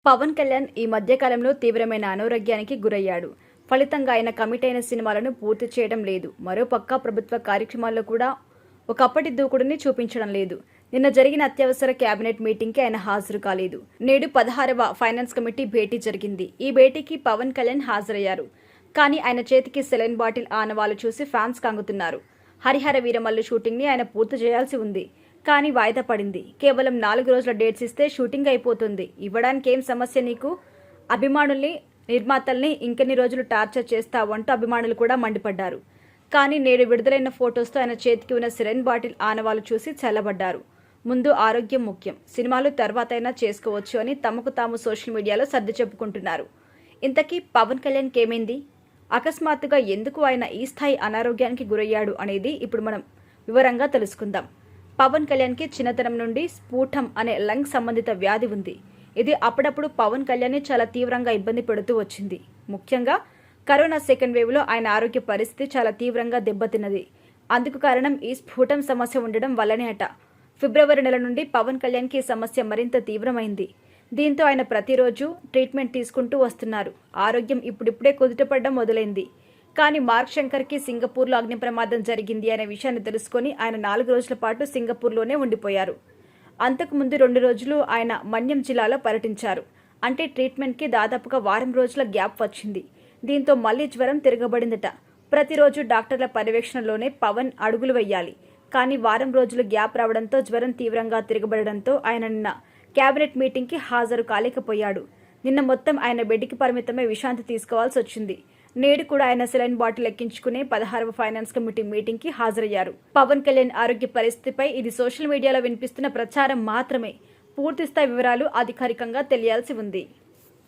పవన్ కళ్యాణ్ ఈ మధ్యకాలంలో తీవ్రమైన అనారోగ్యానికి గురయ్యాడు. ఫలితంగా ఆయన కమిట్ అయిన సినిమాలను పూర్తి చేయడం లేదు. మరోపక్క ప్రభుత్వ కార్యక్రమాల్లో కూడా ఒకప్పటి దూకుడుని చూపించడం లేదు. నిన్న జరిగిన అత్యవసర కేబినెట్ మీటింగ్కి ఆయన హాజరు కాలేదు. నేడు 16వ ఫైనాన్స్ కమిటీ భేటీ జరిగింది. ఈ భేటీకి పవన్ కళ్యాణ్ హాజరయ్యారు. కానీ ఆయన చేతికి సెలైన్ బాటిల్ ఆనవాళ్లు చూసి ఫ్యాన్స్ కంగుతున్నారు. హరిహర వీరమల్లు షూటింగ్ ని ఆయన పూర్తి చేయాల్సి ఉంది. కానీ వాయిదా పడింది. కేవలం 4 రోజుల డేట్స్ ఇస్తే షూటింగ్ అయిపోతుంది. ఇవ్వడానికి ఏం సమస్య నీకు? అభిమానుల్ని, నిర్మాతల్ని ఇంకెన్ని రోజులు టార్చర్ చేస్తావంటూ అభిమానులు కూడా మండిపడ్డారు. కానీ నేడు విడుదలైన ఫొటోస్తో ఆయన చేతికి ఉన్న సిరెన్ బాటిల్ ఆనవాళ్లు చూసి చల్లబడ్డారు. ముందు ఆరోగ్యం ముఖ్యం, సినిమాలు తర్వాతైనా చేసుకోవచ్చు అని తమకు తాము సోషల్ మీడియాలో సర్ది చెప్పుకుంటున్నారు. ఇంతకీ పవన్ కళ్యాణ్కి ఏమైంది? అకస్మాత్తుగా ఎందుకు ఆయన ఈ స్థాయి అనారోగ్యానికి గురయ్యాడు అనేది ఇప్పుడు మనం వివరంగా తెలుసుకుందాం. పవన్ కళ్యాణ్కి చిన్నతనం నుండి స్ఫూటం అనే లంగ్ సంబంధిత వ్యాధి ఉంది. ఇది అప్పుడప్పుడు పవన్ కళ్యాణ్ని చాలా తీవ్రంగా ఇబ్బంది పెడుతూ వచ్చింది. ముఖ్యంగా కరోనా సెకండ్ వేవ్లో ఆయన ఆరోగ్య పరిస్థితి చాలా తీవ్రంగా దెబ్బతిన్నది. అందుకు కారణం ఈ స్ఫూటం సమస్య ఉండడం వల్లనే అట. ఫిబ్రవరి నెల నుండి పవన్ కళ్యాణ్కి ఈ సమస్య మరింత తీవ్రమైంది. దీంతో ఆయన ప్రతిరోజు ట్రీట్మెంట్ తీసుకుంటూ వస్తున్నారు. ఆరోగ్యం ఇప్పుడిప్పుడే కుదుటపడడం మొదలైంది. కానీ మార్క్ శంకర్కి సింగపూర్లో అగ్ని ప్రమాదం జరిగింది అనే విషయాన్ని తెలుసుకొని ఆయన 4 రోజుల పాటు సింగపూర్లోనే ఉండిపోయారు. అంతకుముందు 2 రోజులు ఆయన మన్యం జిల్లాలో పర్యటించారు. అంటే ట్రీట్మెంట్కి దాదాపుగా వారం రోజుల గ్యాప్ వచ్చింది. దీంతో మళ్లీ జ్వరం తిరగబడిందట. ప్రతిరోజు డాక్టర్ల పర్యవేక్షణలోనే పవన్ అడుగులు వెయ్యాలి. కానీ వారం రోజులు గ్యాప్ రావడంతో జ్వరం తీవ్రంగా తిరగబడడంతో ఆయన నిన్న కేబినెట్ మీటింగ్కి హాజరు కాలేకపోయాడు. నిన్న మొత్తం ఆయన బెడ్కి పరిమితమై విశ్రాంతి తీసుకోవాల్సి వచ్చింది. నేడు కూడా ఆయన సెలైన్ బాటిల్ ఎక్కించుకునే 16వ ఫైనాన్స్ కమిటీ మీటింగ్కి హాజరయ్యారు. పవన్ కళ్యాణ్ ఆరోగ్య పరిస్థితిపై ఇది సోషల్ మీడియాలో వినిపిస్తున్న ప్రచారం మాత్రమే. పూర్తిస్థాయి వివరాలు అధికారికంగా తెలియాల్సి ఉంది.